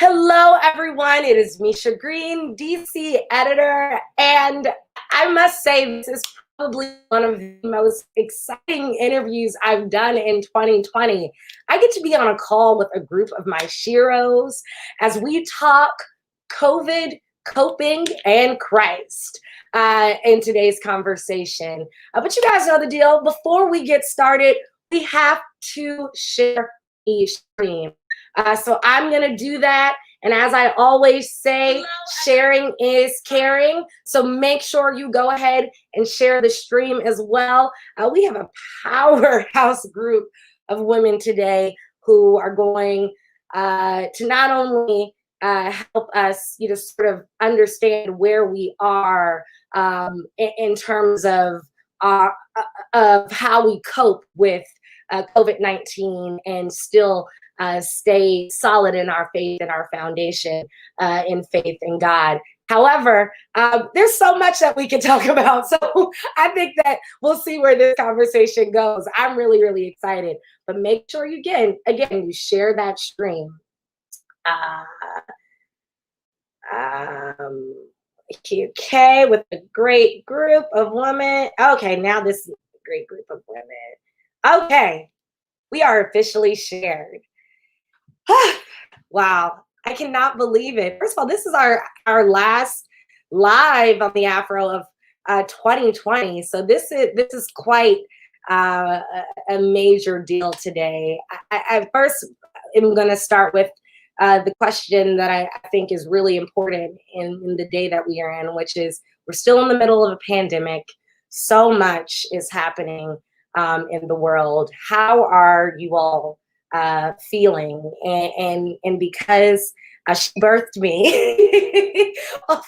Hello, everyone. It is Misha Green, DC editor, and I must say this is probably one of the most exciting interviews I've done in 2020. I get to be on a call with a group of my sheroes as we talk COVID, coping, and Christ in today's conversation. But you guys know the deal. Before we get started, we have to share a stream. So I'm going to do that. And as I always say, sharing is caring. So make sure you go ahead and share the stream as well. We have a powerhouse group of women today who are going to not only help us, sort of understand where we are in terms of how we cope with COVID-19 and still stay solid in our faith and our foundation in faith in God. However, there's so much that we can talk about. So I think that we'll see where this conversation goes. I'm really, really excited. But make sure you, you share that stream. Okay, with a great group of women. Okay, now this is a great group of women. Okay, we are officially shared. Wow, I cannot believe it. First of all, this is our last live on the Afro of 2020. So this is quite a major deal today. I first am going to start with the question that I think is really important in the day that we are in, which is we're still in the middle of a pandemic. So much is happening in the world. How are you all feeling? And because she birthed me,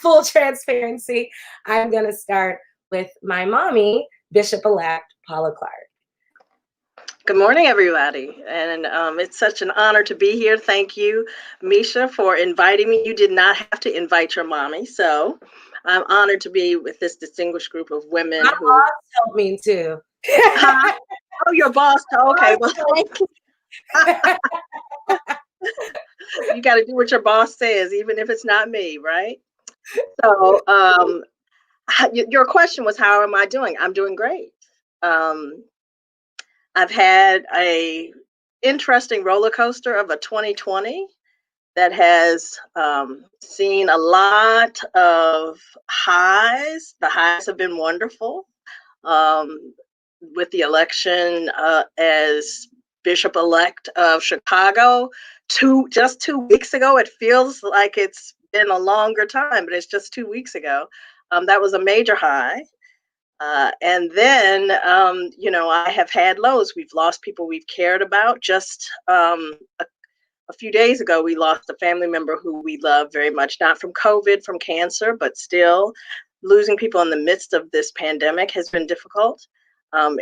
full transparency, I'm going to start with my mommy, Bishop-elect Paula Clark. Good morning, everybody. And it's such an honor to be here. Thank you, Misha, for inviting me. You did not have to invite your mommy. So I'm honored to be with this distinguished group of women. My boss told me to. Oh, your boss. Okay, well, thank you. You got to do what your boss says, even if it's not me, right? So your question was, how am I doing? I'm doing great. I've had a interesting roller coaster of a 2020 that has seen a lot of highs. The highs have been wonderful. With the election as Bishop-elect of Chicago, just 2 weeks ago. It feels like it's been a longer time, but it's just 2 weeks ago. That was a major high. And then, I have had lows. We've lost people we've cared about. Just a few days ago, we lost a family member who we love very much, not from COVID, from cancer, but still losing people in the midst of this pandemic has been difficult.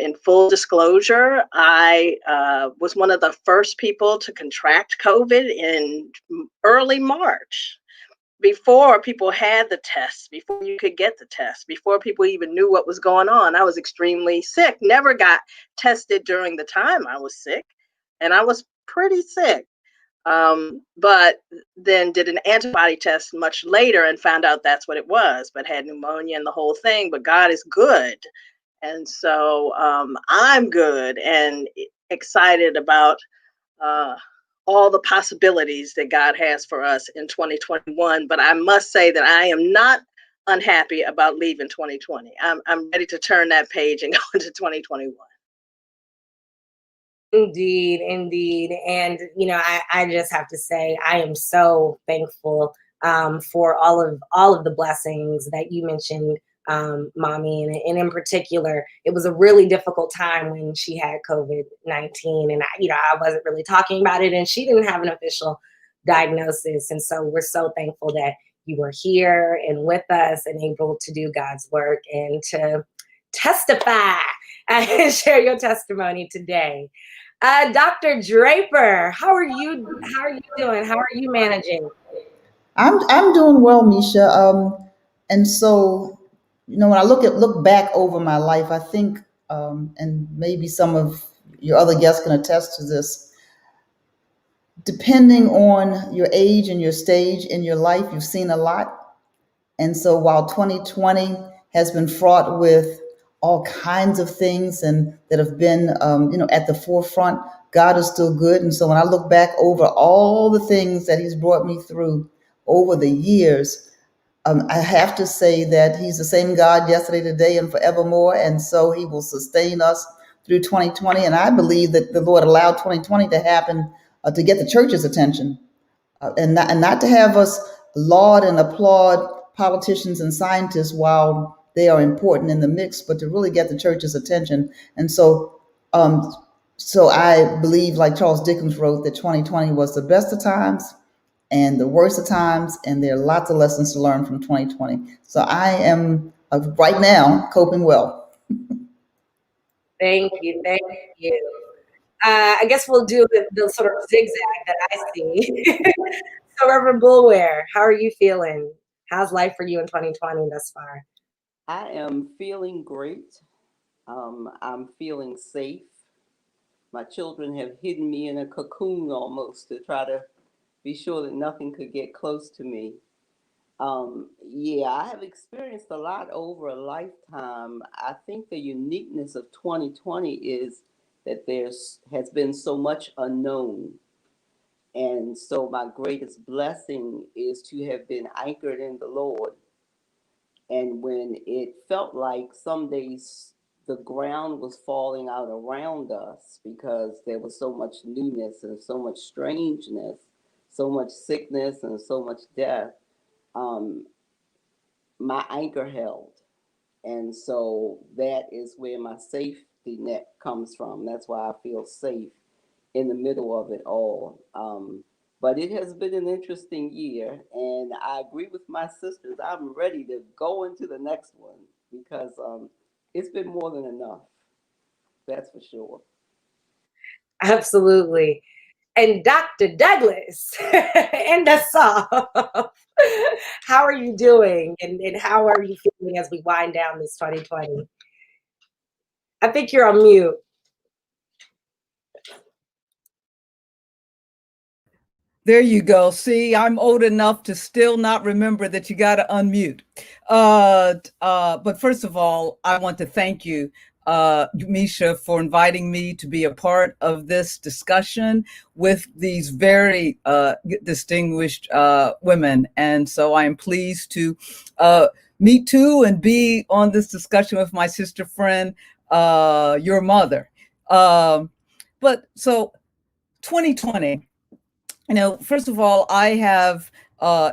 In full disclosure, I was one of the first people to contract COVID in early March. Before people had the tests, before you could get the test, before people even knew what was going on, I was extremely sick. Never got tested during the time I was sick, and I was pretty sick. But then did an antibody test much later and found out that's what it was, but had pneumonia and the whole thing. But God is good. And so I'm good and excited about all the possibilities that God has for us in 2021. But I must say that I am not unhappy about leaving 2020. I'm ready to turn that page and go into 2021. Indeed. And, I just have to say, I am so thankful for all of the blessings that you mentioned, Mommy. And in particular, it was a really difficult time when she had COVID-19 and I wasn't really talking about it and she didn't have an official diagnosis. And so we're so thankful that you were here and with us and able to do God's work and to testify and share your testimony today. Dr. Draper, how are you doing? How are you managing? I'm doing well, Misha. And so, when I look back over my life, I think, and maybe some of your other guests can attest to this, depending on your age and your stage in your life, you've seen a lot. And so while 2020 has been fraught with all kinds of things and that have been, at the forefront, God is still good. And so when I look back over all the things that He's brought me through over the years, I have to say that He's the same God yesterday, today, and forevermore. And so He will sustain us through 2020. And I believe that the Lord allowed 2020 to happen to get the church's attention, and not to have us laud and applaud politicians and scientists while they are important in the mix, but to really get the church's attention. And um, so I believe, like Charles Dickens wrote, that 2020 was the best of times and the worst of times, and there are lots of lessons to learn from 2020. So I am right now coping well. Thank you. Thank you. I guess we'll do the sort of zigzag that I see. So, Reverend Boulware, how are you feeling? How's life for you in 2020 thus far? I am feeling great. I'm feeling safe. My children have hidden me in a cocoon almost to try to be sure that nothing could get close to me. Yeah, I have experienced a lot over a lifetime. I think the uniqueness of 2020 is that there's has been so much unknown. And so my greatest blessing is to have been anchored in the Lord. And when it felt like some days the ground was falling out around us because there was so much newness and so much strangeness, so much sickness and so much death, um, my anchor held. And so that is where my safety net comes from. That's why I feel safe in the middle of it all. But it has been an interesting year, and I agree with my sisters. I'm ready to go into the next one because it's been more than enough. That's for sure. Absolutely. And Dr. Douglas in the South. How are you doing? And how are you feeling as we wind down this 2020? I think you're on mute. There you go. See, I'm old enough to still not remember that you got to unmute. But first of all, I want to thank you, Misha, for inviting me to be a part of this discussion with these very distinguished women. And so I am pleased to meet too and be on this discussion with my sister friend, your mother. But so 2020. First of all, I have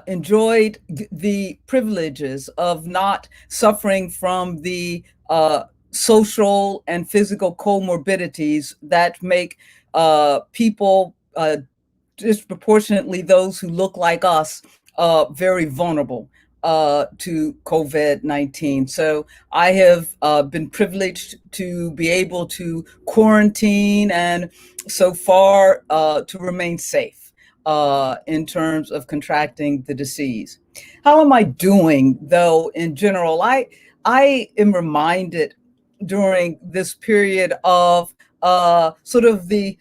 enjoyed the privileges of not suffering from the social and physical comorbidities that make people, disproportionately those who look like us, very vulnerable to COVID-19. So I have been privileged to be able to quarantine and so far to remain safe in terms of contracting the disease. How am I doing, though, in general? I am reminded during this period of sort of the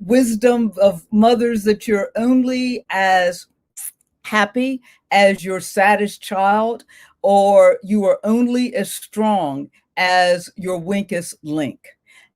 wisdom of mothers that you're only as happy as your saddest child, or you are only as strong as your weakest link.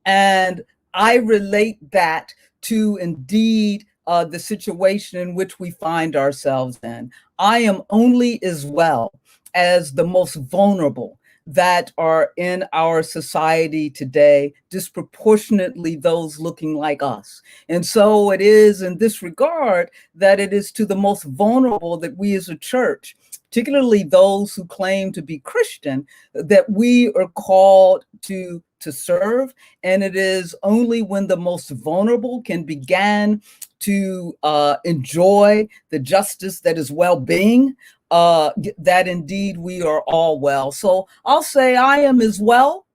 And I relate that to indeed the situation in which we find ourselves in. I am only as well as the most vulnerable that are in our society today, disproportionately those looking like us. And so it is in this regard that it is to the most vulnerable that we as a church, particularly those who claim to be Christian, that we are called to serve. And it is only when the most vulnerable can begin to enjoy the justice that is well-being, that indeed we are all well. So I'll say I am as well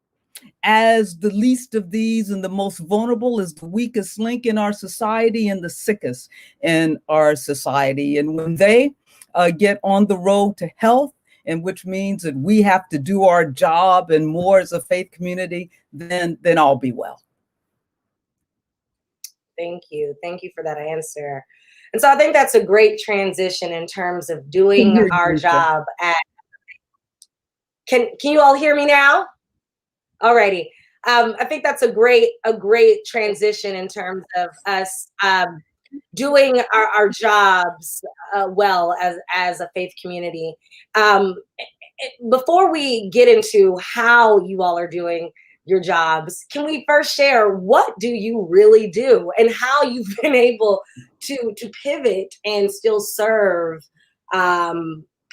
as the least of these and the most vulnerable, is the weakest link in our society and the sickest in our society. And when they get on the road to health, and which means that we have to do our job and more as a faith community, then I'll be well. Thank you. Thank you for that answer. And so I think that's a great transition in terms of Can doing hear you, our Misha. job at, can you all hear me now? Alrighty. I think that's a great transition in terms of us doing our jobs well as a faith community. Before we get into how you all are doing your jobs, can we first share what do you really do and how you've been able to pivot and still serve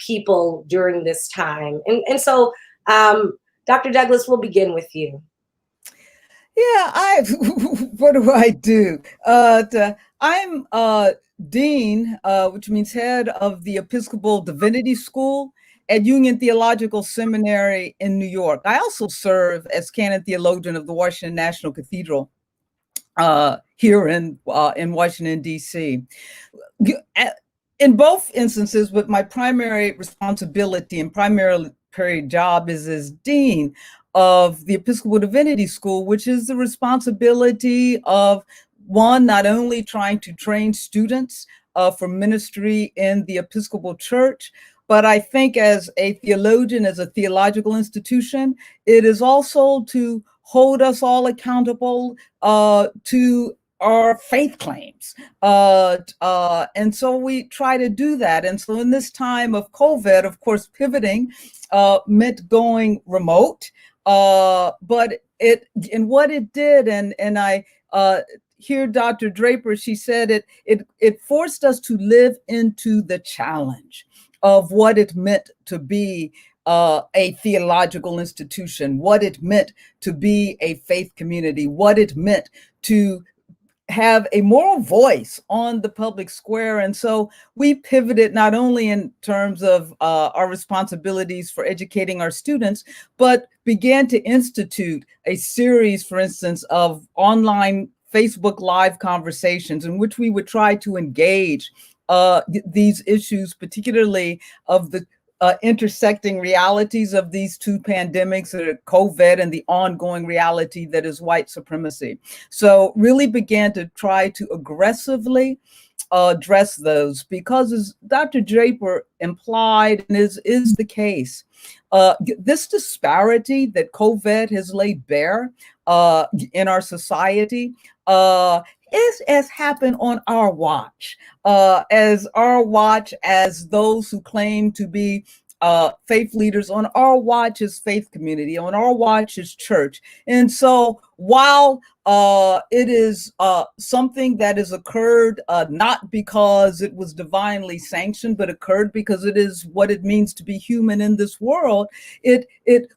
people during this time? And so, Dr. Douglas, we'll begin with you. Yeah, what do I do? I'm dean, which means head of the Episcopal Divinity School at Union Theological Seminary in New York. I also serve as canon theologian of the Washington National Cathedral here in Washington, D.C. In both instances, but my primary responsibility and primary job is as dean of the Episcopal Divinity School, which is the responsibility of one, not only trying to train students for ministry in the Episcopal Church, but I think as a theologian, as a theological institution, it is also to hold us all accountable to our faith claims. And so we try to do that. And so in this time of COVID, of course, pivoting meant going remote. But what it did, and I hear Dr. Draper, she said it forced us to live into the challenge of what it meant to be a theological institution, what it meant to be a faith community, what it meant to have a moral voice on the public square. And so we pivoted not only in terms of our responsibilities for educating our students, but began to institute a series, for instance, of online Facebook Live conversations in which we would try to engage these issues, particularly of the intersecting realities of these two pandemics, COVID and the ongoing reality that is white supremacy. So really began to try to aggressively address those, because as Dr. Draper implied, and is the case, this disparity that COVID has laid bare in our society has happened on our watch, as those who claim to be faith leaders, on our watch as faith community, on our watch as church. And so while it is something that has occurred not because it was divinely sanctioned, but occurred because it is what it means to be human in this world,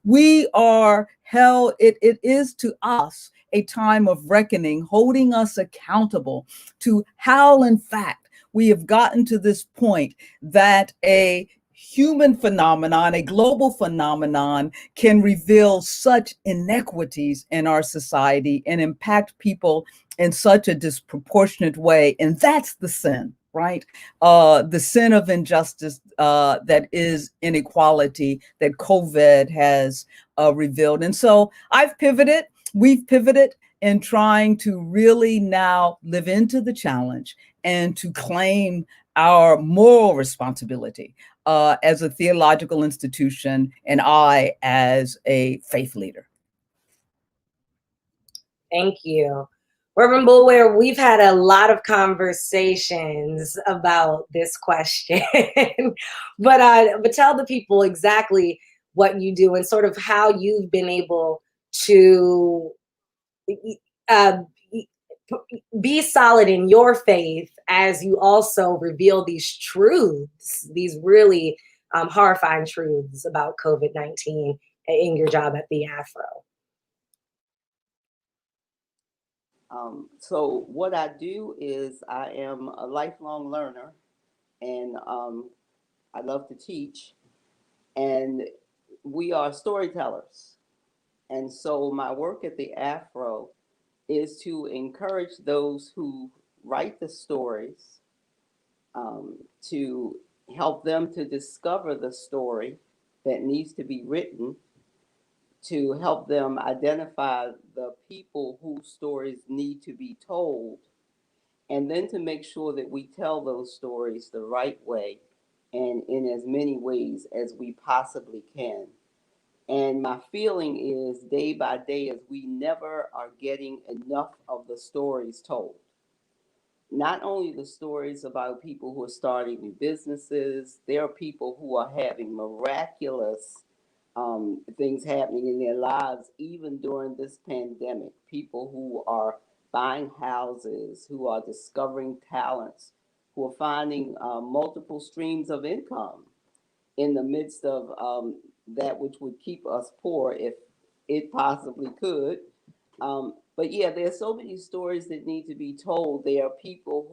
we are held, it is to us a time of reckoning, holding us accountable to how, in fact, we have gotten to this point that a human phenomenon, a global phenomenon, can reveal such inequities in our society and impact people in such a disproportionate way. And that's the sin, right? The sin of injustice that is inequality that COVID has revealed. And so we've pivoted in trying to really now live into the challenge and to claim our moral responsibility as a theological institution, and I as a faith leader. Thank you. Reverend Boulware, we've had a lot of conversations about this question, but tell the people exactly what you do and sort of how you've been able to be solid in your faith as you also reveal these truths, these really horrifying truths about COVID-19 in your job at the Afro. So what I do is I am a lifelong learner, and I love to teach, and we are storytellers. And so my work at the Afro is to encourage those who write the stories, to help them to discover the story that needs to be written, to help them identify the people whose stories need to be told, and then to make sure that we tell those stories the right way and in as many ways as we possibly can. And my feeling is day by day is we never are getting enough of the stories told. Not only the stories about people who are starting new businesses, there are people who are having miraculous things happening in their lives, even during this pandemic. People who are buying houses, who are discovering talents, who are finding multiple streams of income in the midst of that which would keep us poor if it possibly could. But yeah, there are so many stories that need to be told. There are people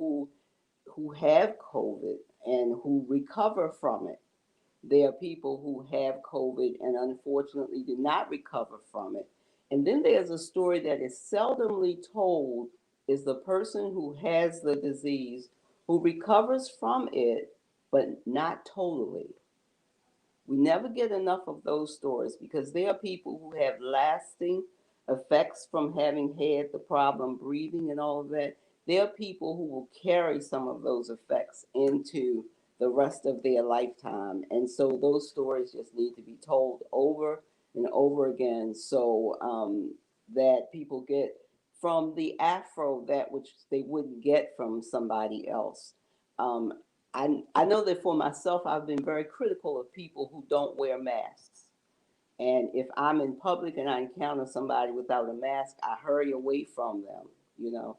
who have COVID and who recover from it. There are people who have COVID and unfortunately did not recover from it. And then there's a story that is seldomly told is the person who has the disease who recovers from it, but not totally. We never get enough of those stories because there are people who have lasting effects from having had the problem breathing and all of that. There are people who will carry some of those effects into the rest of their lifetime. And so those stories just need to be told over and over again so that people get from the afro that which they wouldn't get from somebody else. Um, I know that for myself, I've been very critical of people who don't wear masks. And if I'm in public and I encounter somebody without a mask, I hurry away from them, you know.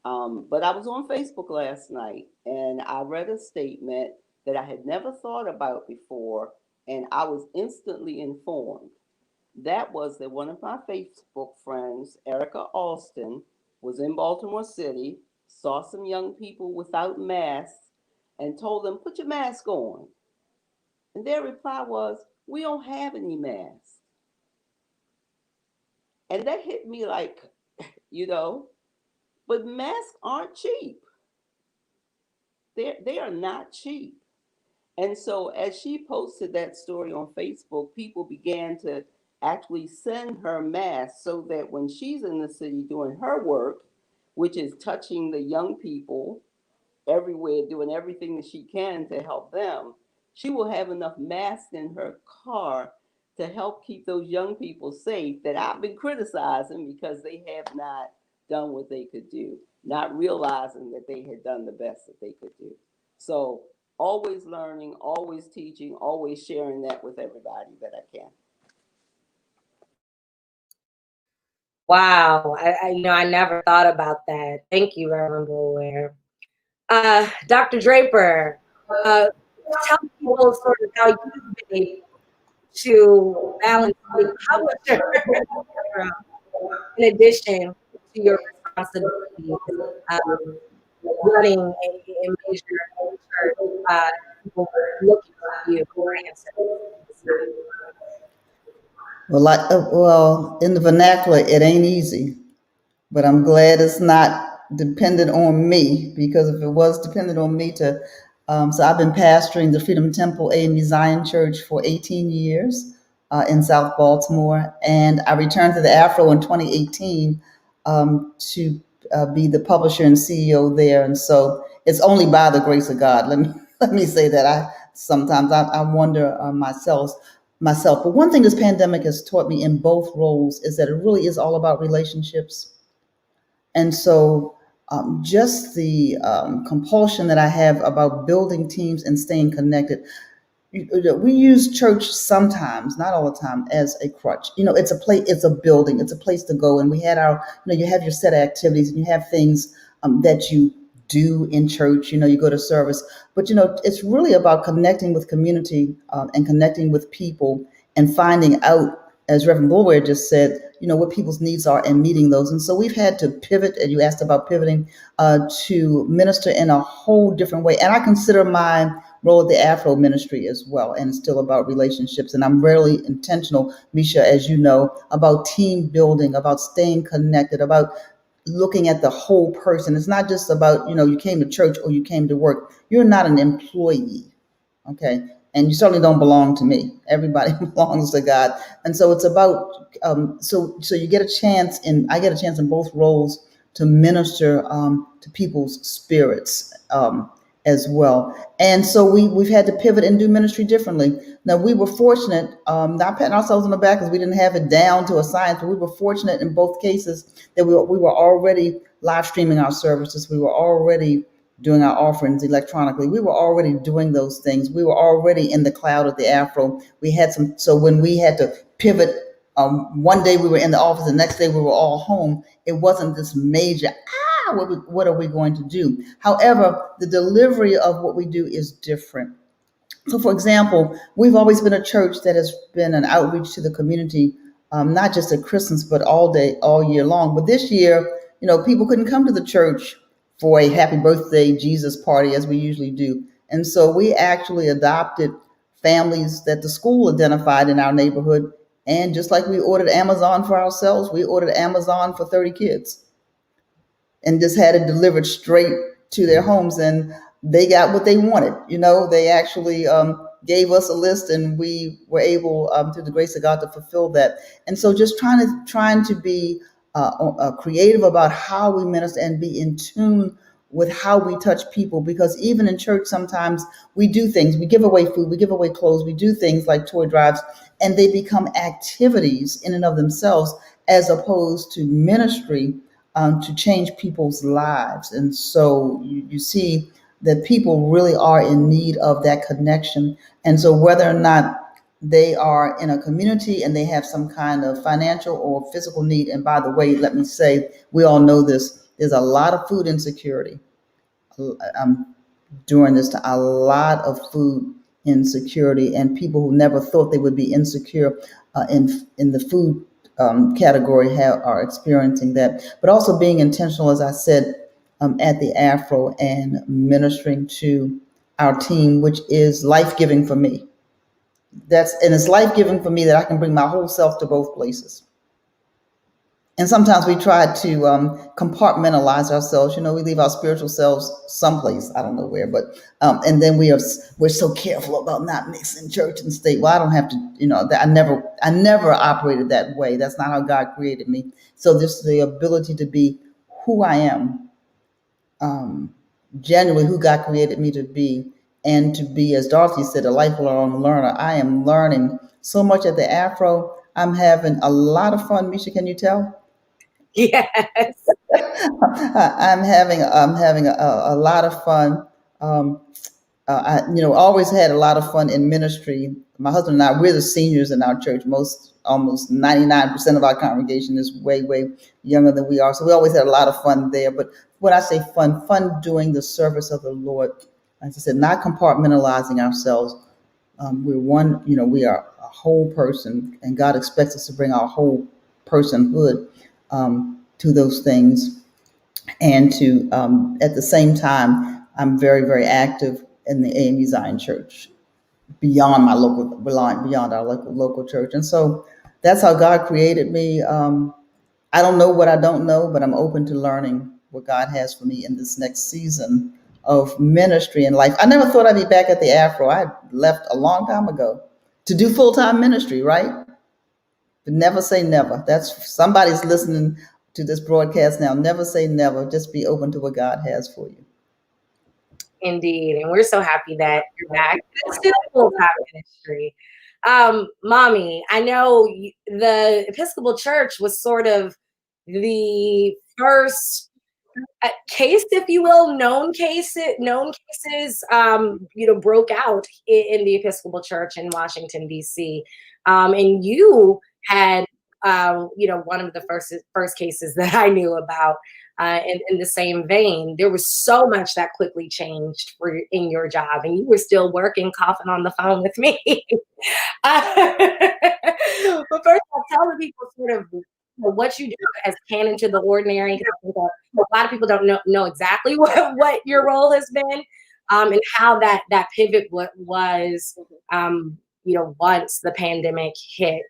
But I was on Facebook last night and I read a statement that I had never thought about before, and I was instantly informed. That was that one of my Facebook friends, Erica Alston, was in Baltimore City, saw some young people without masks, and told them, put your mask on. And their reply was, we don't have any masks. And that hit me like, you know, but masks aren't cheap. They are not cheap. And so as she posted that story on Facebook, people began to actually send her masks so that when she's in the city doing her work, which is touching the young people everywhere, doing everything that she can to help them, she will have enough masks in her car to help keep those young people safe that I've been criticizing because they have not done what they could do, not realizing that they had done the best that they could do. So always learning, always teaching, always sharing that with everybody that I can. Wow, I never thought about that. Thank you, Reverend Boulware. Dr. Draper, tell people sort of how you've been able to balance being a publisher in addition to your responsibilities, um, running a major church, people looking to you for answers. Well, in the vernacular, it ain't easy, but I'm glad it's not dependent on me, because if it was dependent on me so I've been pastoring the Freedom Temple AME Zion Church for 18 years in South Baltimore, and I returned to the Afro in 2018 to be the publisher and CEO there, and so it's only by the grace of God. Let me say that. I wonder myself. But one thing this pandemic has taught me in both roles is that it really is all about relationships. And so just the compulsion that I have about building teams and staying connected. We use church sometimes, not all the time, as a crutch. It's a place, it's a building, it's a place to go. And we had you have your set of activities and you have things that you do in church. You go to service, but it's really about connecting with community and connecting with people and finding out, as Reverend Boulware just said, what people's needs are and meeting those. And so we've had to pivot, and you asked about pivoting, to minister in a whole different way. And I consider my role at the Afro ministry as well, and it's still about relationships. And I'm rarely intentional, Misha, as you know, about team building, about staying connected, about looking at the whole person. It's not just about, you came to church or you came to work. You're not an employee, okay? And you certainly don't belong to me. Everybody belongs to God. And so it's about, so you get a chance, and I get a chance in both roles to minister to people's spirits as well. And so we've had to pivot and do ministry differently. Now, we were fortunate, not patting ourselves on the back because we didn't have it down to a science, but we were fortunate in both cases that we were already live streaming our services. We were already doing our offerings electronically. We were already doing those things. We were already in the cloud at the Afro. We had some, so when we had to pivot, one day we were in the office, the next day we were all home. It wasn't this major, what are we going to do? However, the delivery of what we do is different. So, for example, we've always been a church that has been an outreach to the community, not just at Christmas, but all day, all year long. But this year, people couldn't come to the church for a happy birthday Jesus party as we usually do. And so we actually adopted families that the school identified in our neighborhood. And just like we ordered Amazon for ourselves, we ordered Amazon for 30 kids and just had it delivered straight to their homes. And they got what they wanted. They actually gave us a list, and we were able, through the grace of God, to fulfill that. And so just trying to be creative about how we minister and be in tune with how we touch people, because even in church, sometimes we do things, we give away food, we give away clothes, we do things like toy drives, and they become activities in and of themselves, as opposed to ministry to change people's lives. And so you see that people really are in need of that connection. And so whether or not they are in a community and they have some kind of financial or physical need, and by the way, let me say, we all know this, there's a lot of food insecurity. During this time, a lot of food insecurity, and people who never thought they would be insecure in the food category are experiencing that. But also being intentional, as I said, at the Afro and ministering to our team, which is life-giving for me. And it's life-giving for me that I can bring my whole self to both places. And sometimes we try to compartmentalize ourselves. We leave our spiritual selves someplace, I don't know where, but and then we're so careful about not mixing church and state. Well, I don't have to, I never operated that way. That's not how God created me. So this the ability to be who I am, genuinely who God created me to be, and to be, as Dorothy said, a lifelong learner. I am learning so much at the Afro. I'm having a lot of fun. Misha, can you tell? Yes. I'm having a lot of fun. I always had a lot of fun in ministry. My husband and I, we're the seniors in our church. Almost 99% of our congregation is way, way younger than we are. So we always had a lot of fun there. But when I say fun doing the service of the Lord, as I said, not compartmentalizing ourselves. We're one, we are a whole person, and God expects us to bring our whole personhood to those things. And to, at the same time, I'm very, very active in the AME Zion Church beyond our local church. And so that's how God created me. I don't know what I don't know, but I'm open to learning what God has for me in this next season of ministry and life. I never thought I'd be back at the Afro. I left a long time ago to do full-time ministry, right? But never say never. That's somebody's listening to this broadcast now. Never say never. Just be open to what God has for you. Indeed. And we're so happy that you're back. It's still full-time ministry. Mommy, I know the Episcopal Church was sort of the first case, if you will, known cases, broke out in the Episcopal Church in Washington, D.C. And you had, one of the first cases that I knew about in the same vein. There was so much that quickly changed in your job, and you were still working, coughing on the phone with me. But first, I'll tell the people sort of what you do as canon to the ordinary. A lot of people don't know exactly what your role has been, and how that pivot was, once the pandemic hit.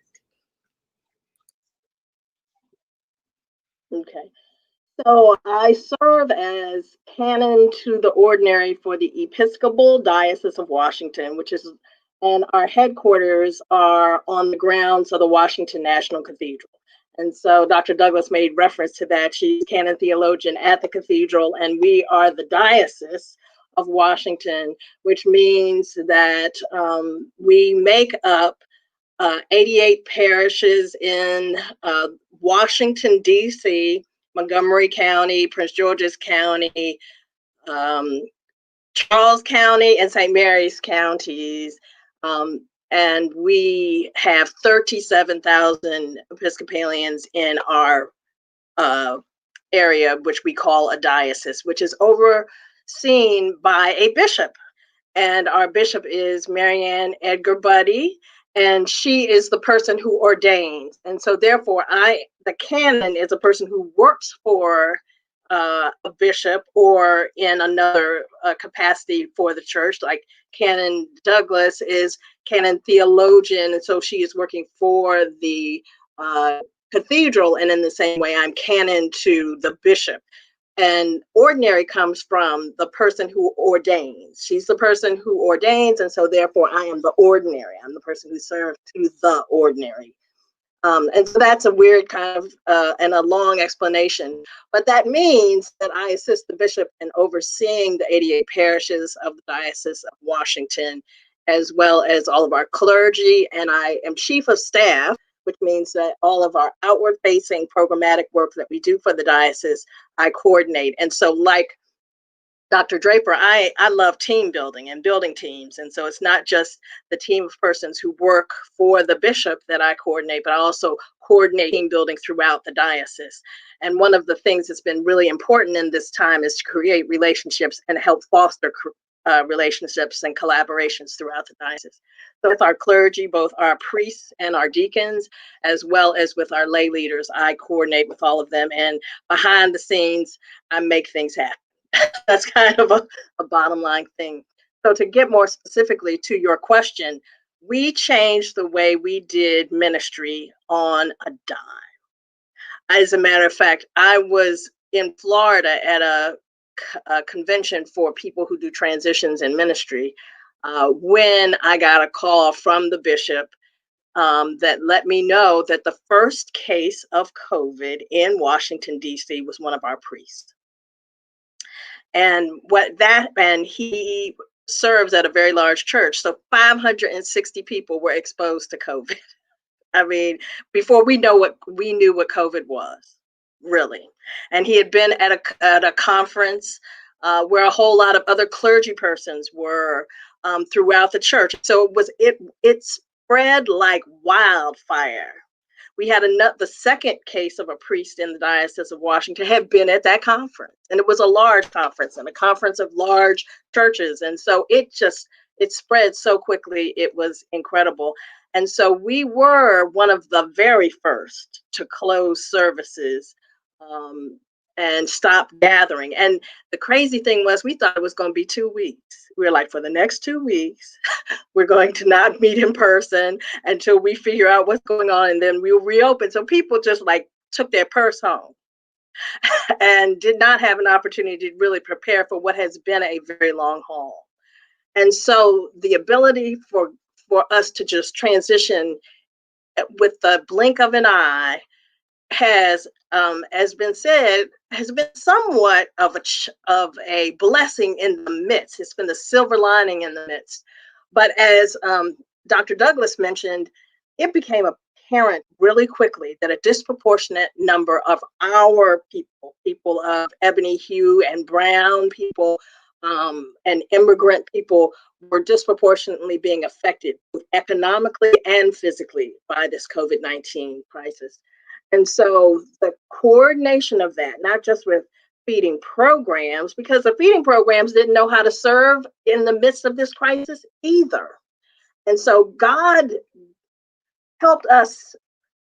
Okay. So I serve as canon to the ordinary for the Episcopal Diocese of Washington, and our headquarters are on the grounds of the Washington National Cathedral. And so Dr. Douglas made reference to that. She's canon theologian at the cathedral, and we are the Diocese of Washington, which means that we make up 88 parishes in Washington, D.C., Montgomery County, Prince George's County, Charles County, and St. Mary's counties. And we have 37,000 Episcopalians in our area, which we call a diocese, which is overseen by a bishop. And our bishop is Marianne Edgar Buddy, and she is the person who ordains. And so therefore, the canon is a person who works for a bishop or in another capacity for the church. Like Canon Douglas is canon theologian, and so she is working for the cathedral, and in the same way, I'm canon to the bishop. And ordinary comes from the person who ordains. She's the person who ordains, and so therefore I am the ordinary. I'm the person who serves to the ordinary. And so that's a weird kind of and a long explanation, but that means that I assist the bishop in overseeing the 88 parishes of the Diocese of Washington, as well as all of our clergy, and I am chief of staff, which means that all of our outward-facing programmatic work that we do for the diocese, I coordinate. And so like Dr. Draper, I love team building and building teams. And so it's not just the team of persons who work for the bishop that I coordinate, but I also coordinate team building throughout the diocese. And one of the things that's been really important in this time is to create relationships and help foster relationships and collaborations throughout the diocese. So with our clergy, both our priests and our deacons, as well as with our lay leaders, I coordinate with all of them. And behind the scenes, I make things happen. That's kind of a bottom line thing. So to get more specifically to your question, we changed the way we did ministry on a dime. As a matter of fact, I was in Florida at a convention for people who do transitions in ministry when I got a call from the bishop that let me know that the first case of COVID in Washington, D.C. was one of our priests. And he serves at a very large church. So 560 people were exposed to COVID. I mean, before we knew what COVID was, really. And he had been at a conference where a whole lot of other clergy persons were throughout the church. So it spread like wildfire. We had the second case of a priest in the Diocese of Washington had been at that conference, and it was a large conference and a conference of large churches. And so it spread so quickly, it was incredible. And so we were one of the very first to close services and stop gathering. And the crazy thing was, we thought it was going to be 2 weeks. We were like, for the next 2 weeks, we're going to not meet in person until we figure out what's going on, and then we'll reopen. So people just like took their purse home and did not have an opportunity to really prepare for what has been a very long haul. And so the ability for us to just transition with the blink of an eye has, as been said, has been somewhat of a blessing in the midst. It's been the silver lining in the midst. But as Dr. Douglas mentioned, it became apparent really quickly that a disproportionate number of our people of ebony hue and brown people, and immigrant people, were disproportionately being affected both economically and physically by this COVID-19 crisis. And so the coordination of that, not just with feeding programs, because the feeding programs didn't know how to serve in the midst of this crisis either. And so God helped us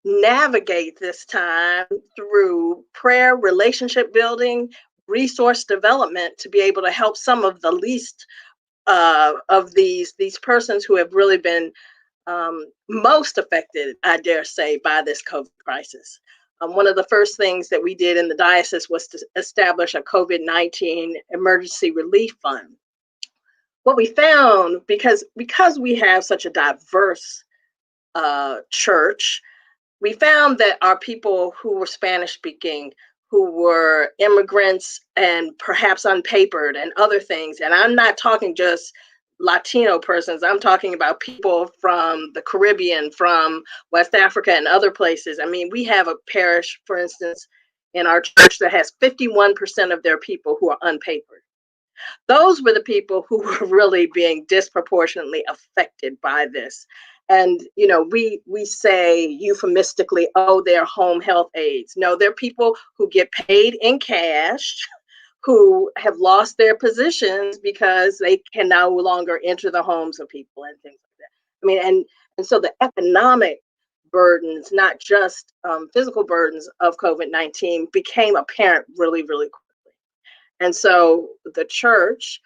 navigate this time through prayer, relationship building, resource development, to be able to help some of the least of these persons who have really been most affected, I dare say, by this COVID crisis. One of the first things that we did in the diocese was to establish a COVID-19 emergency relief fund. What we found, because we have such a diverse church, we found that our people who were Spanish speaking, who were immigrants and perhaps unpapered and other things, and I'm not talking just Latino persons, I'm talking about people from the Caribbean, from West Africa and other places. I mean, we have a parish, for instance, in our church that has 51% of their people who are unpapered. Those were the people who were really being disproportionately affected by this. And you know, we say euphemistically, oh, they're home health aides. No, they're people who get paid in cash, who have lost their positions because they can no longer enter the homes of people and things like that. I mean, and so the economic burdens, not just physical burdens of COVID-19, became apparent really, really quickly. And so the church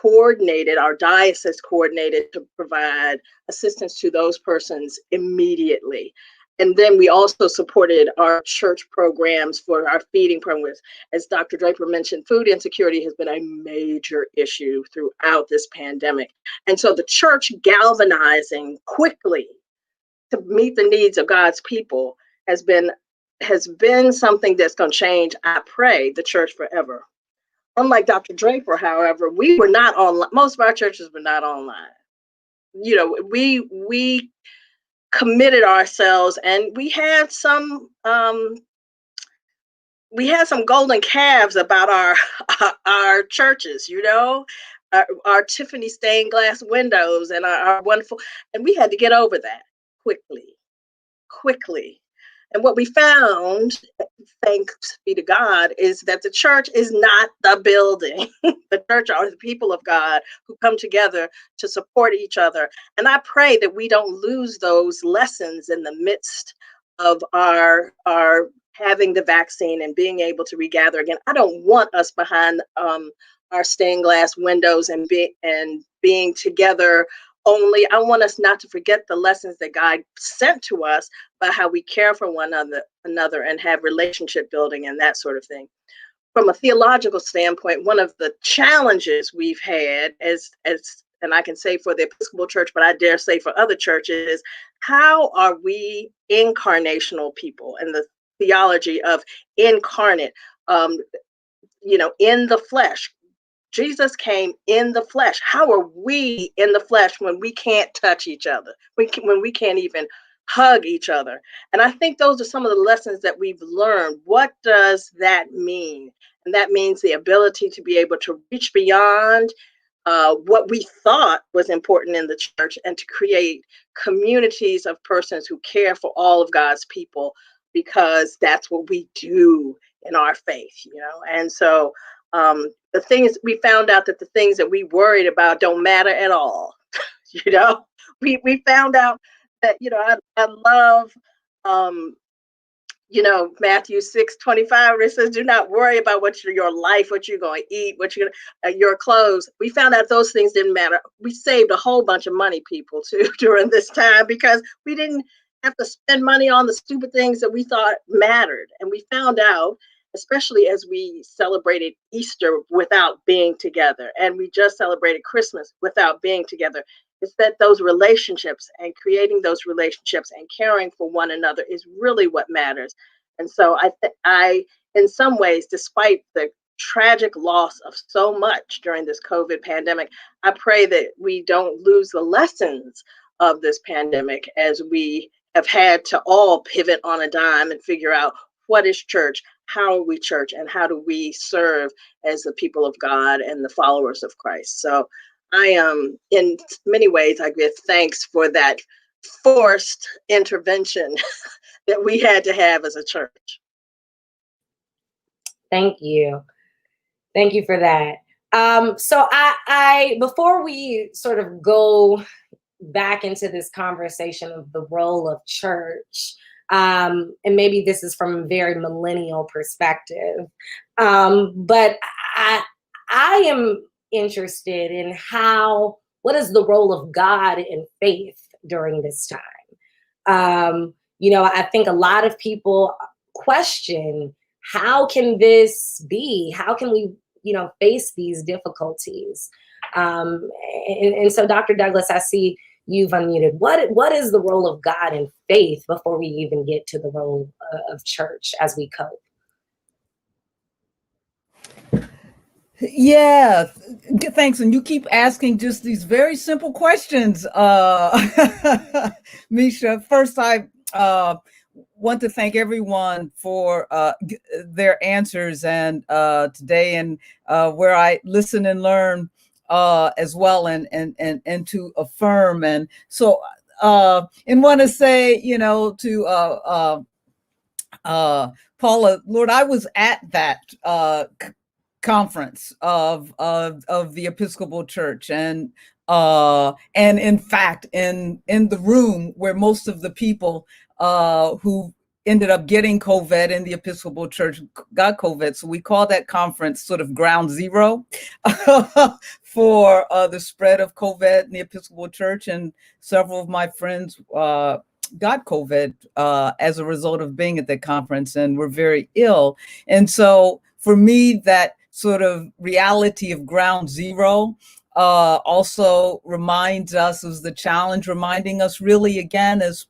coordinated, our diocese coordinated to provide assistance to those persons immediately. And then we also supported our church programs for our feeding programs. As Dr. Draper mentioned, food insecurity has been a major issue throughout this pandemic. And so the church galvanizing quickly to meet the needs of God's people has been something that's going to change, I pray, the church forever. Unlike Dr. Draper, however, we were not online. Most of our churches were not online. You know, we committed ourselves, and we had some golden calves about our churches. You know, our Tiffany stained glass windows and our wonderful, and we had to get over that quickly. And what we found, thanks be to God, is that the church is not the building. The church are the people of God who come together to support each other. And I pray that we don't lose those lessons in the midst of our having the vaccine and being able to regather again. I don't want us behind our stained glass windows and being together only. I want us not to forget the lessons that God sent to us about how we care for one another and have relationship building and that sort of thing. From a theological standpoint, one of the challenges we've had as and I can say for the Episcopal Church, but I dare say for other churches, how are we incarnational people, and the theology of incarnate, in the flesh. Jesus came in the flesh. How are we in the flesh when we can't touch each other? When we can't even hug each other? And I think those are some of the lessons that we've learned. What does that mean? And that means the ability to be able to reach beyond what we thought was important in the church and to create communities of persons who care for all of God's people, because that's what we do in our faith, And so the thing is, we found out that the things that we worried about don't matter at all. We found out that, I love, Matthew 6:25, where it says, do not worry about your life, what you're going to eat, your clothes. We found out those things didn't matter. We saved a whole bunch of money, people, too, during this time, because we didn't have to spend money on the stupid things that we thought mattered. And we found out, especially as we celebrated Easter without being together, and we just celebrated Christmas without being together, is that those relationships and creating those relationships and caring for one another is really what matters. And so I, in some ways, despite the tragic loss of so much during this COVID pandemic, I pray that we don't lose the lessons of this pandemic as we have had to all pivot on a dime and figure out what is church, how are we church, and how do we serve as the people of God and the followers of Christ. So I am, in many ways, I give thanks for that forced intervention that we had to have as a church. Thank you. Thank you for that. So I before we sort of go back into this conversation of the role of church, and maybe this is from a very millennial perspective, but I am interested in what is the role of God in faith during this time? I think a lot of people question, how can this be? How can we, face these difficulties? And so, Dr. Douglas, I see you've unmuted. What is the role of God in faith before we even get to the role of church as we cope? Yeah, thanks. And you keep asking just these very simple questions, Misha. First, I want to thank everyone for their answers and today, and where I listen and learn as well, and to affirm. And so, and want to say, to Paula, Lord, I was at that conference of the Episcopal Church, and in fact in the room where most of the people who ended up getting COVID in the Episcopal Church got COVID. So we call that conference sort of ground zero for the spread of COVID in the Episcopal Church, and several of my friends got COVID as a result of being at the conference and were very ill. And so for me, that sort of reality of ground zero also reminds us, as the challenge, reminding us really again, as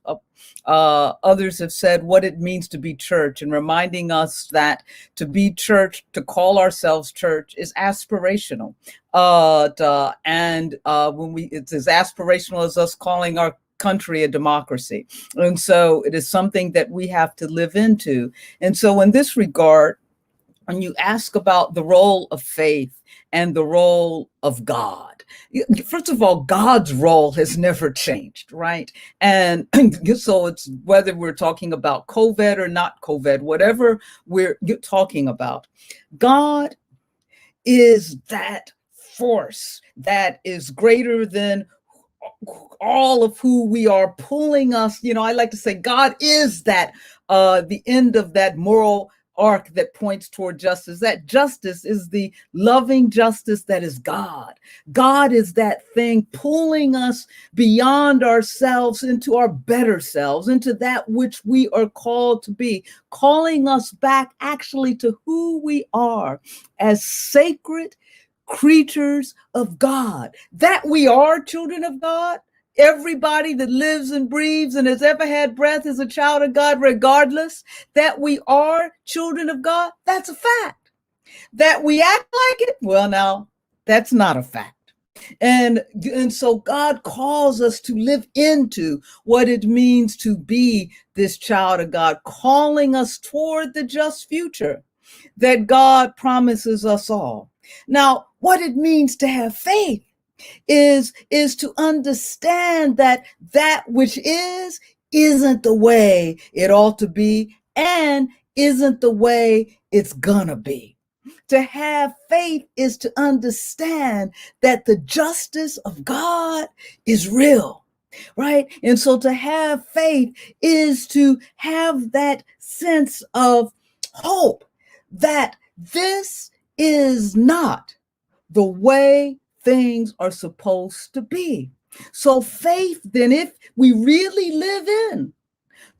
others have said, what it means to be church, and reminding us that to be church, to call ourselves church, is aspirational. When it's as aspirational as us calling our country a democracy. And so it is something that we have to live into. And so in this regard, when you ask about the role of faith and the role of God, first of all, God's role has never changed, right? And so it's whether we're talking about COVID or not COVID, whatever we're talking about, God is that force that is greater than all of who we are, pulling us. I like to say God is that the end of that moral arc that points toward justice. That justice is the loving justice that is God. God is that thing pulling us beyond ourselves into our better selves, into that which we are called to be, calling us back actually to who we are as sacred creatures of God, that we are children of God. Everybody that lives and breathes and has ever had breath is a child of God, regardless. That we are children of God, that's a fact. That we act like it, well, now, that's not a fact. And so God calls us to live into what it means to be this child of God, calling us toward the just future that God promises us all. Now, what it means to have faith is to understand that which isn't the way it ought to be, and isn't the way it's gonna be. To have faith is to understand that the justice of God is real, right? And so to have faith is to have that sense of hope that this is not the way things are supposed to be. So faith, then, if we really live in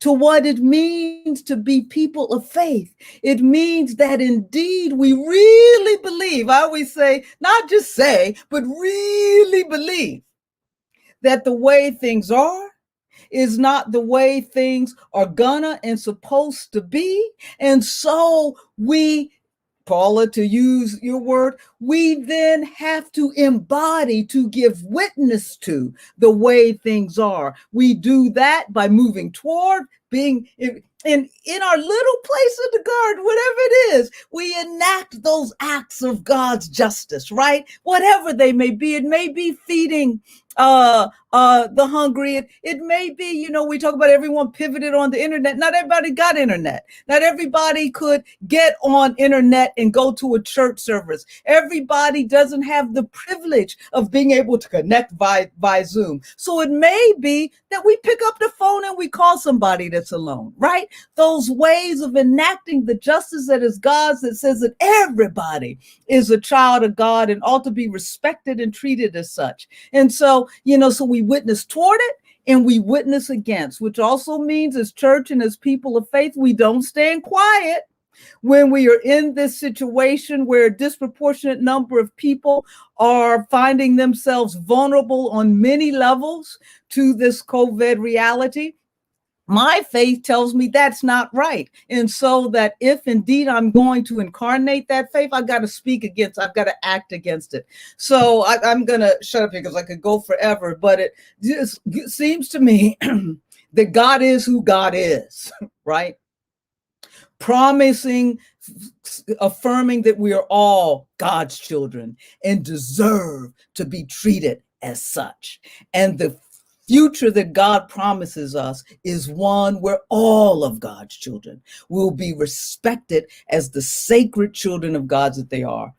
to what it means to be people of faith, it means that indeed we really believe, I always say, not just say, but really believe that the way things are is not the way things are gonna and supposed to be. And so we, Paula, to use your word, we then have to embody, to give witness to the way things are. We do that by moving toward being in our little place in the garden, whatever it is, we enact those acts of God's justice, right? Whatever they may be. It may be feeding the hungry. It may be, we talk about everyone pivoted on the internet. Not everybody got internet. Not everybody could get on internet and go to a church service. Everybody doesn't have the privilege of being able to connect by Zoom. So it may be that we pick up the phone and we call somebody that's alone, right? Those ways of enacting the justice that is God's, that says that everybody is a child of God and ought to be respected and treated as such. And so, so we witness toward it and we witness against, which also means as church and as people of faith, we don't stand quiet. When we are in this situation where a disproportionate number of people are finding themselves vulnerable on many levels to this COVID reality, my faith tells me that's not right. And so that if indeed I'm going to incarnate that faith, I've got to speak against, I've got to act against it. So I'm going to shut up here because I could go forever, but it just seems to me that God is who God is, right? Promising, affirming that we are all God's children and deserve to be treated as such. And the future that God promises us is one where all of God's children will be respected as the sacred children of God that they are.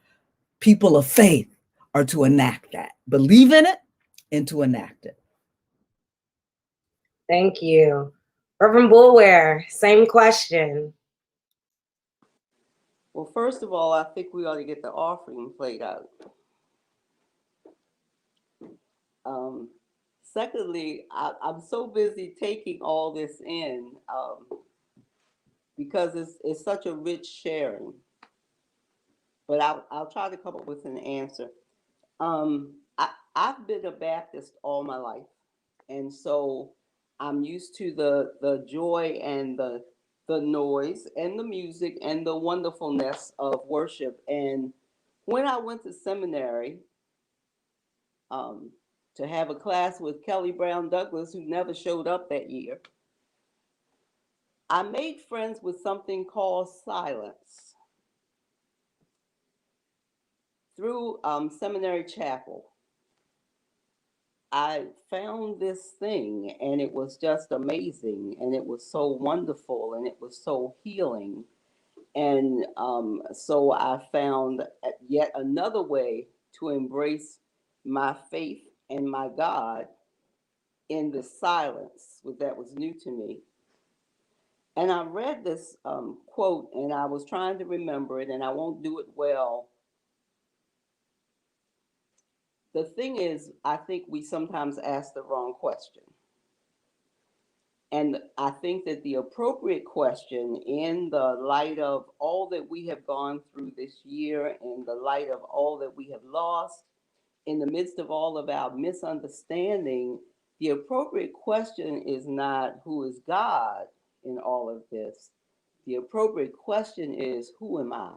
People of faith are to enact that, believe in it and to enact it. Thank you. Reverend Boulware, same question. Well, first of all, I think we ought to get the offering plate out. Secondly, I'm so busy taking all this in because it's such a rich sharing. But I'll try to come up with an answer. I've been a Baptist all my life, and so I'm used to the joy and the noise and the music and the wonderfulness of worship. And when I went to seminary, to have a class with Kelly Brown Douglas, who never showed up that year, I made friends with something called silence through seminary chapel. I found this thing and it was just amazing and it was so wonderful and it was so healing. And so I found yet another way to embrace my faith and my God in the silence that was new to me. And I read this quote and I was trying to remember it and I won't do it well. The thing is, I think we sometimes ask the wrong question. And I think that the appropriate question, in the light of all that we have gone through this year, in the light of all that we have lost, in the midst of all of our misunderstanding, the appropriate question is not who is God in all of this. The appropriate question is, who am I?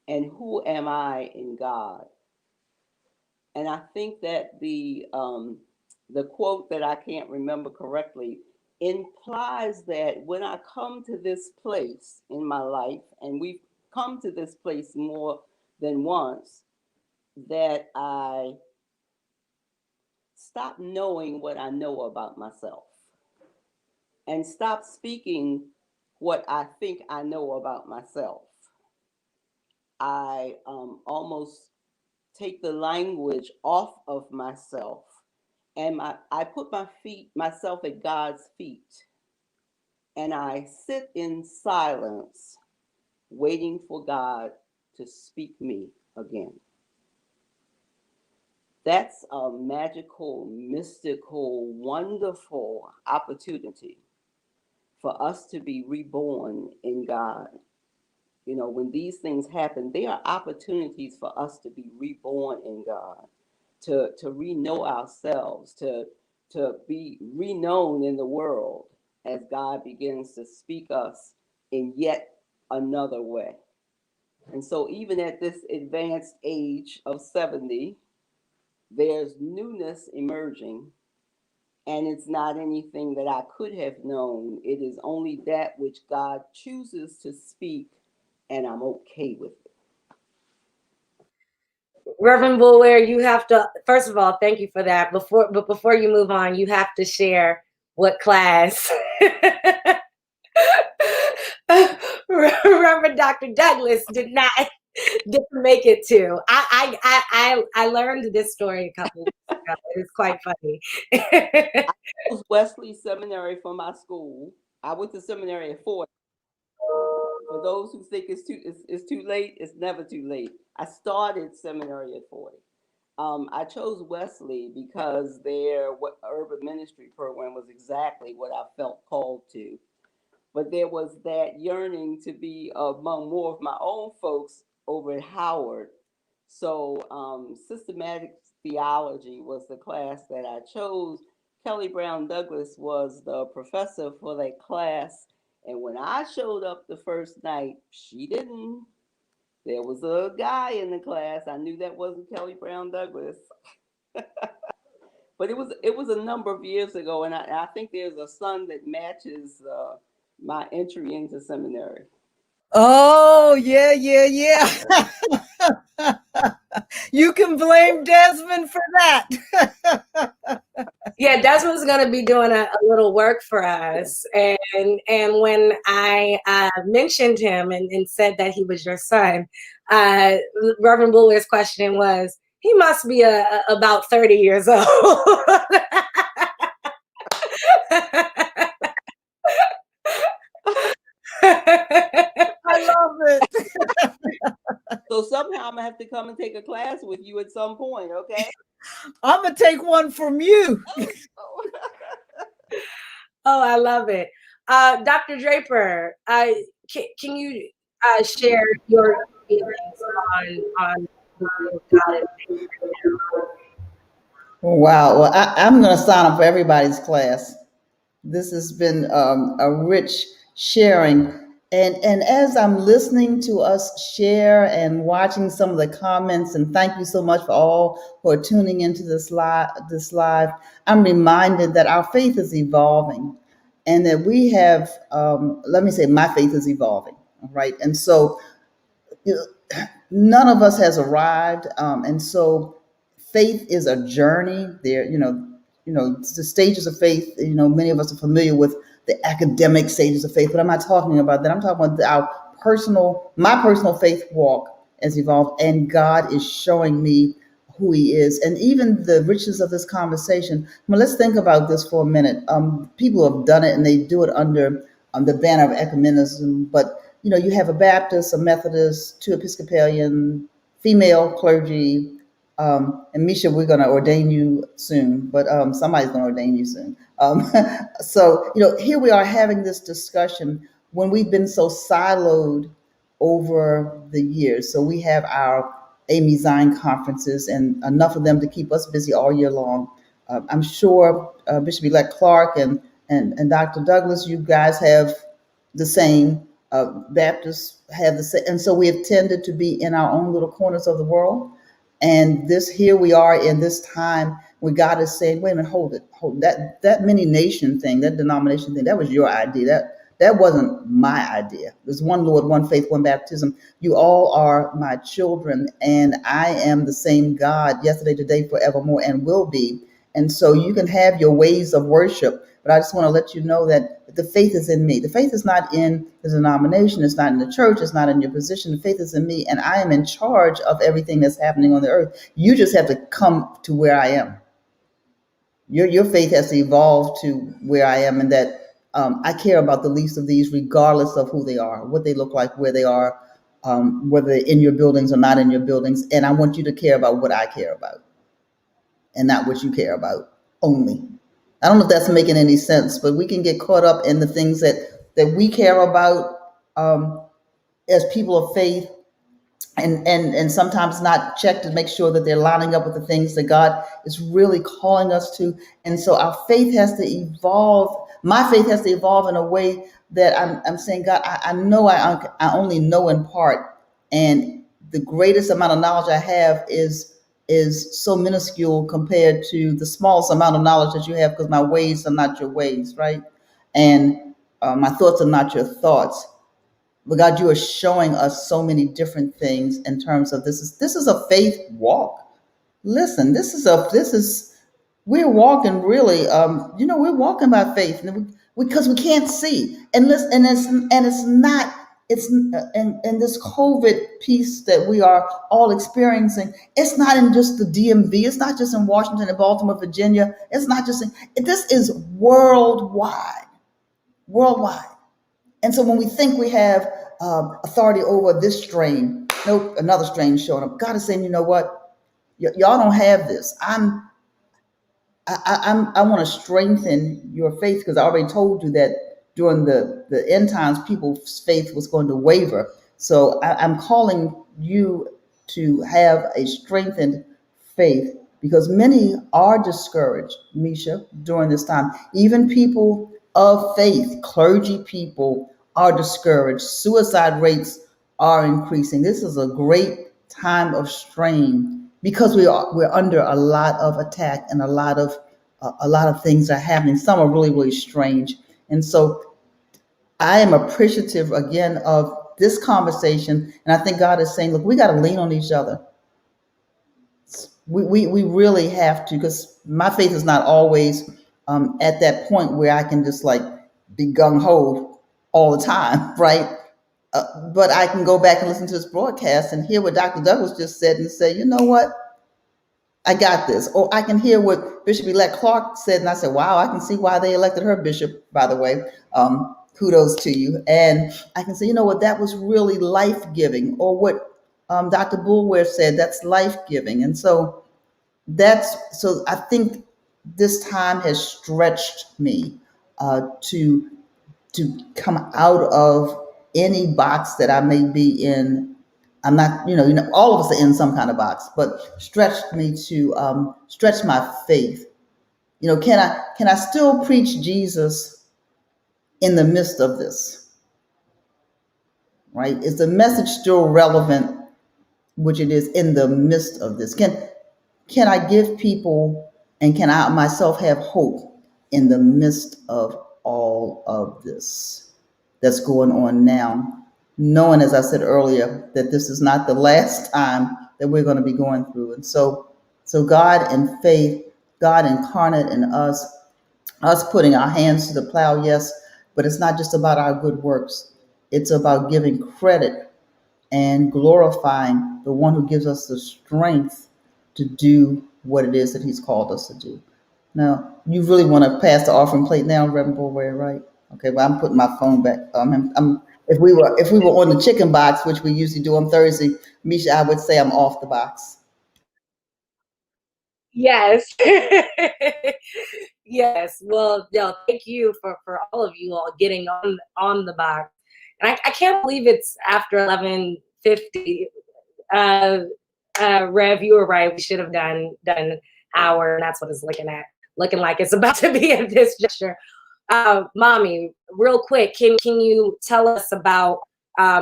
And who am I in God? And I think that the quote that I can't remember correctly implies that when I come to this place in my life, and we've come to this place more than once, that I stop knowing what I know about myself and stop speaking what I think I know about myself. I almost take the language off of myself and I put myself at God's feet and I sit in silence waiting for God to speak me again. That's a magical, mystical, wonderful opportunity for us to be reborn in God. You know, when these things happen, they are opportunities for us to be reborn in God, to re-know ourselves, to be reknown in the world as God begins to speak us in yet another way. And so even at this advanced age of 70, there's newness emerging, and it's not anything that I could have known. It is only that which God chooses to speak, and I'm okay with it. Reverend Boulware, you have to, first of all, thank you for that. Before you move on, you have to share what class Reverend Dr. Douglas didn't make it to. I learned this story a couple weeks ago. It's quite funny. I chose Wesley Seminary for my school. I went to seminary at 40. For those who think it's too late, it's never too late. I started seminary at 40. I chose Wesley because their urban ministry program was exactly what I felt called to. but there was that yearning to be among more of my own folks over at Howard. So systematic theology was the class that I chose. Kelly Brown Douglas was the professor for that class. And when I showed up the first night, she didn't. There was a guy in the class. I knew that wasn't Kelly Brown Douglas. But it was a number of years ago, and I think there's a son that matches my entry into seminary. Oh, yeah, yeah, yeah. You can blame Desmond for that. Yeah, Desmond's going to be doing a little work for us. And when I mentioned him and said that he was your son, Reverend Boulware's question was, he must be about 30 years old. I love it. So somehow I'm gonna have to come and take a class with you at some point, okay? I'm going to take one from you. Oh, I love it. Dr. Draper, can you share your feelings on God? Wow. Well, I'm going to sign up for everybody's class. This has been a rich sharing. And as I'm listening to us share and watching some of the comments, and thank you so much for all who are tuning into this live, I'm reminded that our faith is evolving and that we have, let me say, my faith is evolving, right? And so you know, none of us has arrived, and so faith is a journey. The stages of faith. Many of us are familiar with the academic stages of faith, but I'm not talking about that. I'm talking about my personal faith walk has evolved, and God is showing me who He is, and even the richness of this conversation. Well, let's think about this for a minute. People have done it, and they do it under the banner of ecumenism, but you have a Baptist, a Methodist, two Episcopalian, female clergy, and Misha, we're going to ordain you soon, but somebody's going to ordain you soon. So, here we are having this discussion when we've been so siloed over the years. So we have our Amy Zine conferences and enough of them to keep us busy all year long. I'm sure Bishop-elect Clark and Dr. Douglas, you guys have the same. Baptists have the same. And so we have tended to be in our own little corners of the world. And here we are in this time where God is saying, wait a minute, hold it. That many nation thing, that denomination thing, that was your idea. That wasn't my idea. There's one Lord, one faith, one baptism. You all are my children, and I am the same God yesterday, today, forevermore, and will be. And so you can have your ways of worship, but I just want to let you know that the faith is in me. The faith is not in the denomination. It's not in the church. It's not in your position. The faith is in me, and I am in charge of everything that's happening on the earth. You just have to come to where I am. Your faith has to evolve to where I am, and that I care about the least of these, regardless of who they are, what they look like, where they are, whether they're in your buildings or not in your buildings. And I want you to care about what I care about and not what you care about only. I don't know if that's making any sense, but we can get caught up in the things that we care about as people of faith, and sometimes not check to make sure that they're lining up with the things that God is really calling us to. And so our faith has to evolve. My faith has to evolve in a way that I'm saying, God, I know I only know in part, and the greatest amount of knowledge I have is so minuscule compared to the smallest amount of knowledge that you have, because my ways are not your ways, right? And my thoughts are not your thoughts. But God, you are showing us so many different things in terms of this is a faith walk. Listen, we're walking really, we're walking by faith, because we can't see. And listen, and this COVID piece that we are all experiencing, it's not in just the DMV, it's not just in Washington and Baltimore, Virginia, it's not just this is worldwide. And so when we think we have authority over this strain, nope, another strain is showing up. God is saying, you know what? Y'all don't have this. I want to strengthen your faith, because I already told you that during the end times, people's faith was going to waver. So I'm calling you to have a strengthened faith, because many are discouraged, Misha, during this time. Even people of faith, clergy people, are discouraged. Suicide rates are increasing. This is a great time of strain because we're under a lot of attack, and a lot of things are happening. Some are really, really strange. And so I am appreciative again of this conversation. And I think God is saying, look, we got to lean on each other. We really have to, because my faith is not always at that point where I can just like be gung ho all the time, right? But I can go back and listen to this broadcast and hear what Dr. Douglas just said and say, you know what? I got this. Or I can hear what Bishop-elect Clark said, and I said, wow, I can see why they elected her bishop, by the way. Kudos to you. And I can say, you know what, that was really life-giving. Or what Dr. Boulware said, that's life-giving. And so I think this time has stretched me to come out of any box that I may be in. I'm not, all of us are in some kind of box, but stretched me to stretch my faith. Can I still preach Jesus in the midst of this? Right? Is the message still relevant, which it is in the midst of this? Can I give people, and can I myself have hope in the midst of all of this that's going on now? Knowing, as I said earlier, that this is not the last time that we're going to be going through. And so God and faith, God incarnate in us putting our hands to the plow, yes, but it's not just about our good works. It's about giving credit and glorifying the one who gives us the strength to do what it is that he's called us to do. Now, you really want to pass the offering plate now, Reverend Boulware, right? Okay, well, I'm putting my phone back. If we were on the chicken box, which we usually do on Thursday, Misha, I would say I'm off the box. Yes. Yes. Well, no, thank you for all of you all getting on the box. And I can't believe it's after 11:50. Rev, you were right. We should have done hour, and that's what it's looking like it's about to be at this juncture. Mommy, real quick, can you tell us about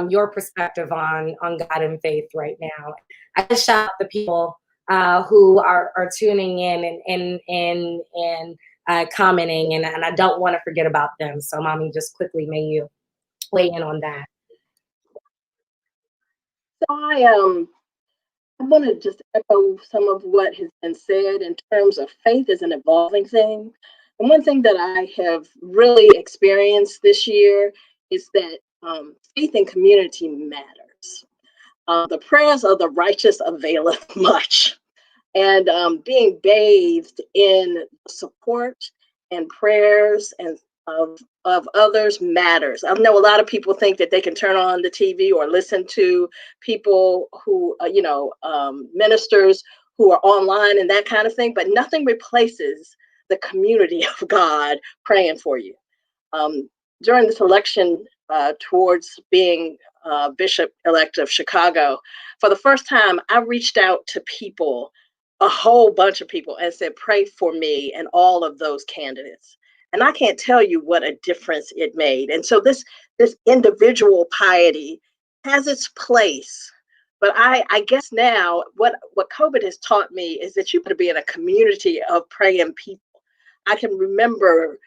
your perspective on God and faith right now? I just shout out the people who are tuning in and commenting, and I don't want to forget about them. So, Mommy, just quickly, may you weigh in on that? So I want to just echo some of what has been said in terms of faith as an evolving thing. And one thing that I have really experienced this year is that faith and community matters. The prayers of the righteous availeth much. And being bathed in support and prayers and of others matters. I know a lot of people think that they can turn on the TV or listen to people who, ministers who are online and that kind of thing, but nothing replaces the community of God praying for you. During this election towards being Bishop-elect of Chicago, for the first time, I reached out to people, a whole bunch of people, and said, pray for me and all of those candidates. And I can't tell you what a difference it made. And so this individual piety has its place. But I guess now what COVID has taught me is that you got to be in a community of praying people. I can remember,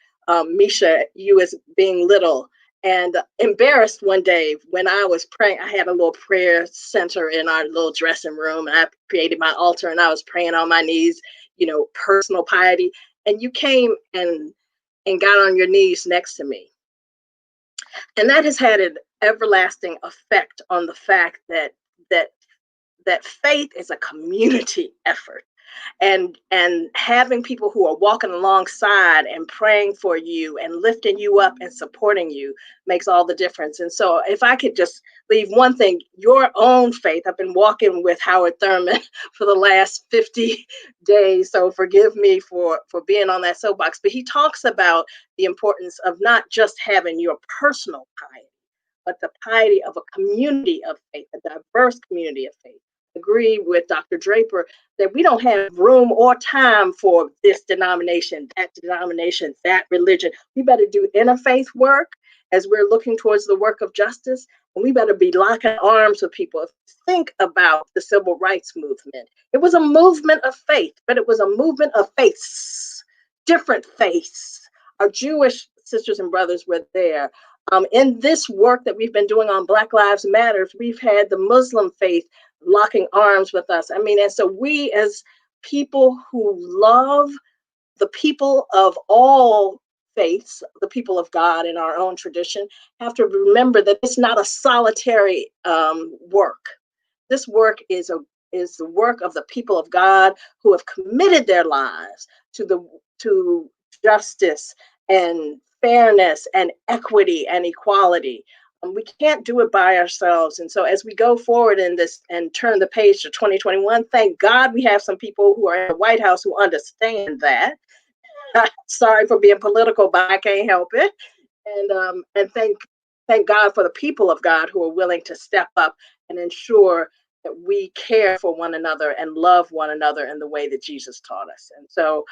Misha, you as being little and embarrassed one day when I was praying. I had a little prayer center in our little dressing room, and I created my altar, and I was praying on my knees, personal piety. And you came and got on your knees next to me. And that has had an everlasting effect on the fact that faith is a community effort. and having people who are walking alongside and praying for you and lifting you up and supporting you makes all the difference. And so if I could just leave one thing, your own faith. I've been walking with Howard Thurman for the last 50 days, so forgive me for being on that soapbox, but he talks about the importance of not just having your personal piety, but the piety of a community of faith, a diverse community of faith. Agree with Dr. Draper that we don't have room or time for this denomination, that religion. We better do interfaith work as we're looking towards the work of justice, and we better be locking arms with people. Think about the civil rights movement. It was a movement of faith, but it was a movement of faiths, different faiths. Our Jewish sisters and brothers were there. In this work that we've been doing on Black Lives Matter, we've had the Muslim faith locking arms with us. I mean, and so we as people who love the people of all faiths, the people of God in our own tradition, have to remember that it's not a solitary work. This work is the work of the people of God who have committed their lives to justice and fairness and equity and equality. We can't do it by ourselves. And so as we go forward in this and turn the page to 2021, thank God we have some people who are in the White House who understand that. Sorry for being political, but I can't help it. And thank God for the people of God who are willing to step up and ensure that we care for one another and love one another in the way that Jesus taught us. And so,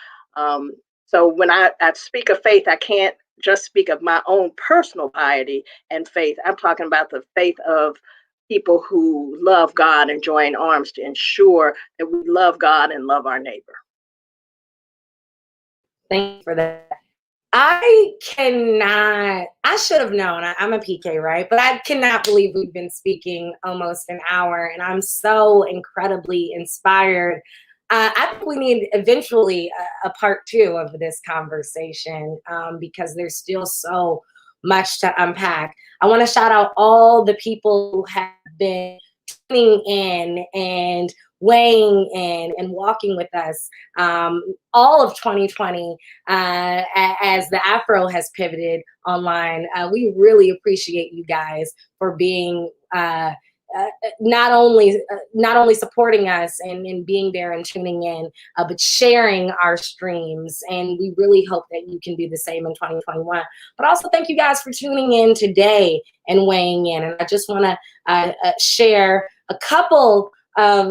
so when I speak of faith, I can't just speak of my own personal piety and faith. I'm talking about the faith of people who love God and join arms to ensure that we love God and love our neighbor. Thank you for that. I should have known. I'm a PK, right? But I cannot believe we've been speaking almost an hour, and I'm so incredibly inspired. I think we need eventually a part 2 of this conversation because there's still so much to unpack. I want to shout out all the people who have been tuning in and weighing in and walking with us all of 2020 as the Afro has pivoted online. We really appreciate you guys for being not only supporting us and being there and tuning in, but sharing our streams. And we really hope that you can do the same in 2021. But also thank you guys for tuning in today and weighing in. And I just want to share a couple of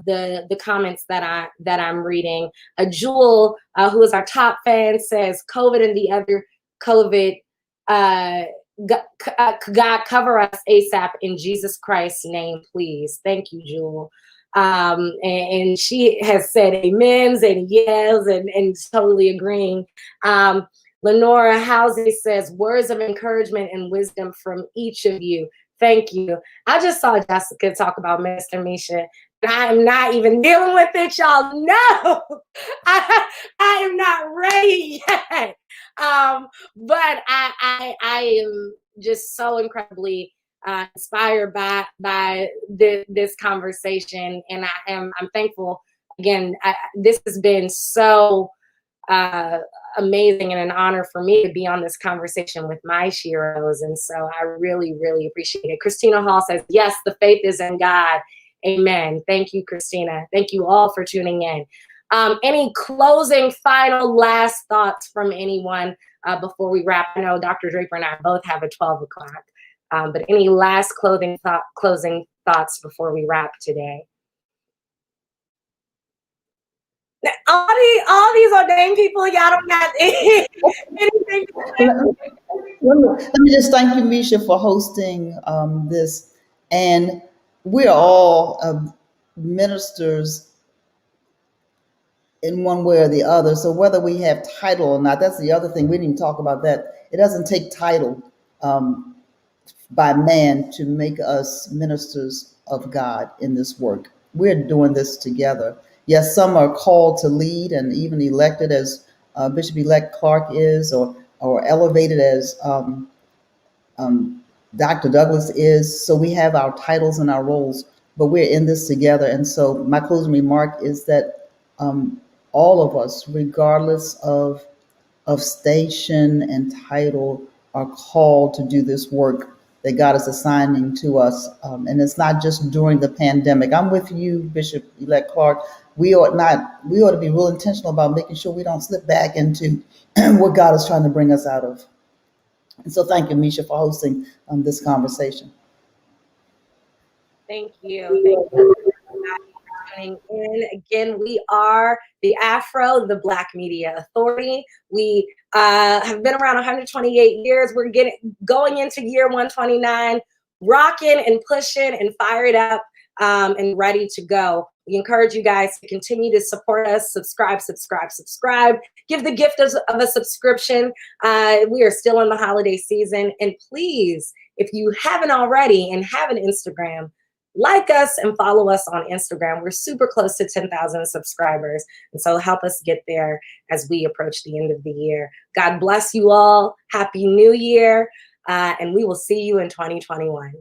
the comments that I'm reading. Jewel, who is our top fan, says COVID and the other COVID. God cover us ASAP in Jesus Christ's name, please. Thank you, Jewel. And she has said amens and yes and totally agreeing. Lenora Housey says words of encouragement and wisdom from each of you. Thank you. I just saw Jessica talk about Minister Misha. I am not even dealing with it, y'all. No, I am not ready yet. But I am just so incredibly inspired by this conversation, and I'm thankful. Again, this has been so amazing and an honor for me to be on this conversation with my sheroes, and so I really, really appreciate it. Christina Hall says, yes, the faith is in God. Amen. Thank you, Christina. Thank you all for tuning in. Any closing, final, last thoughts from anyone before we wrap? I know Dr. Draper and I both have a 12 o'clock, but any last closing thoughts before we wrap today? All these ordained people, y'all don't got anything. Let me just thank you, Misha, for hosting this. And we're all ministers in one way or the other. So whether we have title or not, that's the other thing. We didn't even talk about that. It doesn't take title by man to make us ministers of God in this work. We're doing this together. Yes, some are called to lead and even elected, as Bishop-elect Clark is, or elevated as Dr. Douglas is. So we have our titles and our roles, but we're in this together. And so my closing remark is that all of us, regardless of station and title, are called to do this work that God is assigning to us. And it's not just during the pandemic. I'm with you, Bishop-elect Clark. We ought to be real intentional about making sure we don't slip back into what God is trying to bring us out of. And so thank you, Misha, for hosting this conversation. Thank you. Thank you for tuning in. Again, we are the Afro, the Black Media Authority. We have been around 128 years. We're going into year 129, rocking and pushing and fired up and ready to go. We encourage you guys to continue to support us. Subscribe. Give the gift of a subscription. We are still in the holiday season. And please, if you haven't already and have an Instagram, like us and follow us on Instagram. We're super close to 10,000 subscribers. And so help us get there as we approach the end of the year. God bless you all. Happy New Year. And we will see you in 2021.